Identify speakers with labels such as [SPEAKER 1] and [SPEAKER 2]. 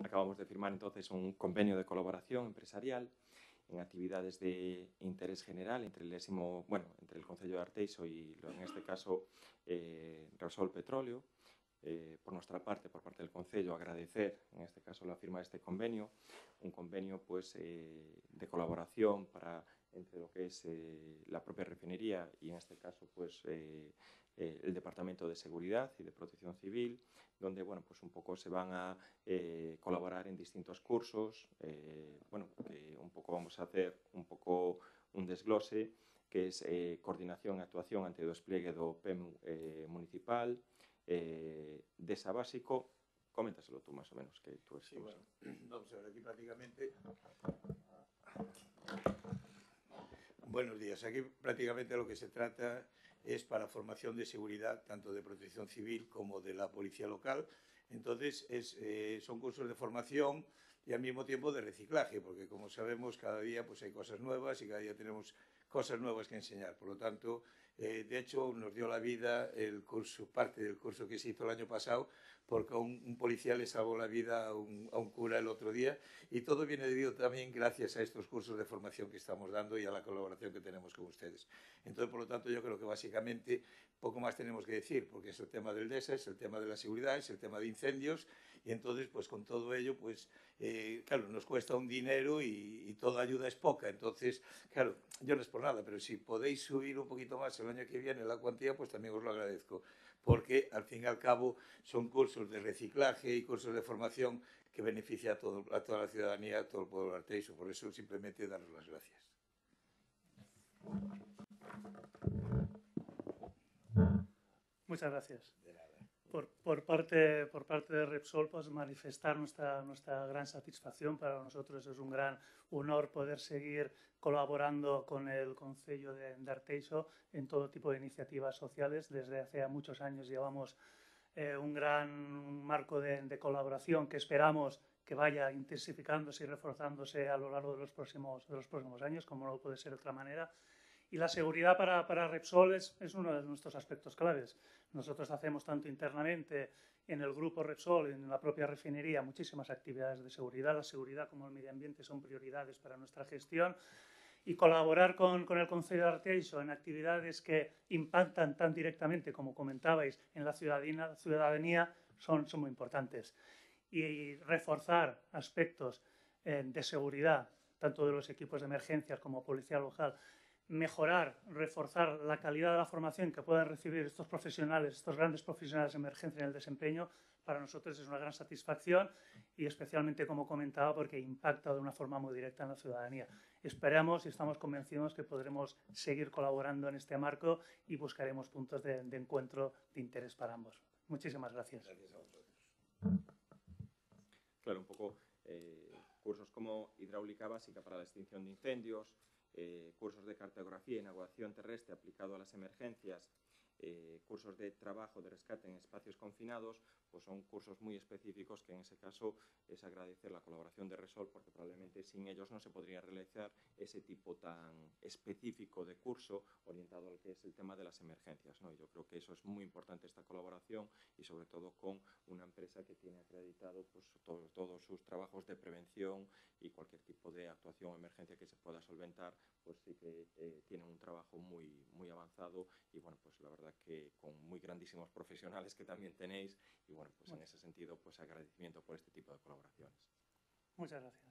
[SPEAKER 1] acabamos de firmar entonces un convenio de colaboración empresarial en actividades de interés general entre el Concello de Arteixo y, en este caso, Repsol Petróleo. Por nuestra parte, por parte del Concello, agradecer, en este caso, la firma de este convenio, un convenio pues, de colaboración entre lo que es la propia refinería y, en este caso, pues, el Departamento de Seguridad y de Protección Civil, donde pues un poco se van a colaborar en distintos cursos. Que un poco vamos a hacer un poco un desglose, que es coordinación e actuación ante o despliegue do PEM municipal, DESA básico. Coméntaselo tú, más o menos, que tú
[SPEAKER 2] sí, bueno, vamos a ver, aquí prácticamente... Buenos días. Aquí prácticamente lo que se trata es para formación de seguridad, tanto de protección civil como de la policía local. Entonces, son cursos de formación y al mismo tiempo de reciclaje, porque como sabemos, cada día pues, hay cosas nuevas y cada día tenemos cosas nuevas que enseñar. Por lo tanto, de hecho, nos dio la vida el curso, parte del curso que se hizo el año pasado, porque un policía le salvó la vida a un cura el otro día, y todo viene debido también gracias a estos cursos de formación que estamos dando y a la colaboración que tenemos con ustedes. Entonces, por lo tanto, yo creo que básicamente poco más tenemos que decir, porque es el tema del DESA, es el tema de la seguridad, es el tema de incendios, y entonces, pues con todo ello, pues, claro, nos cuesta un dinero y toda ayuda es poca. Entonces, claro, yo no es por nada, pero si podéis subir un poquito más el año que viene la cuantía, pues también os lo agradezco, porque al fin y al cabo son cursos de reciclaje y cursos de formación que beneficia a toda la ciudadanía, a todo el pueblo arteixo. Por eso simplemente daros las gracias.
[SPEAKER 3] Muchas gracias. Por parte de Repsol, pues manifestar nuestra gran satisfacción. Para nosotros es un gran honor poder seguir colaborando con el Concello de Arteixo en todo tipo de iniciativas sociales. Desde hace muchos años llevamos un gran marco de colaboración que esperamos que vaya intensificándose y reforzándose a lo largo de los próximos años, como no puede ser de otra manera. Y la seguridad para Repsol es uno de nuestros aspectos claves. Nosotros hacemos tanto internamente en el grupo Repsol, en la propia refinería, muchísimas actividades de seguridad. La seguridad como el medio ambiente son prioridades para nuestra gestión. Y colaborar con el Concello de Arteixo en actividades que impactan tan directamente, como comentabais, en la ciudadanía son muy importantes. Y reforzar aspectos de seguridad, tanto de los equipos de emergencias como policía local, mejorar, reforzar la calidad de la formación que puedan recibir estos profesionales, estos grandes profesionales de emergencia en el desempeño, para nosotros es una gran satisfacción y especialmente, como comentaba, porque impacta de una forma muy directa en la ciudadanía. Esperamos y estamos convencidos que podremos seguir colaborando en este marco y buscaremos puntos de encuentro de interés para ambos. Muchísimas gracias.
[SPEAKER 2] Gracias a vosotros.
[SPEAKER 1] Claro, un poco cursos como hidráulica básica para la extinción de incendios, cursos de cartografía y navegación terrestre aplicado a las emergencias, cursos de trabajo de rescate en espacios confinados, pues son cursos muy específicos que en ese caso es agradecer la colaboración de Repsol, porque probablemente sin ellos no se podría realizar ese tipo tan específico de curso orientado a lo que es el tema de las emergencias, ¿no? Yo creo que eso es muy importante, esta colaboración, y sobre todo con una empresa que tiene acreditado pues, todos sus trabajos de prevención y cualquier tipo de actuación o emergencia que se pueda solventar, pues sí que tienen un trabajo muy avanzado y bueno, pues la verdad que con muy grandísimos profesionales que también tenéis y bueno, pues en ese sentido, pues agradecimiento por este tipo de colaboraciones.
[SPEAKER 3] Muchas gracias.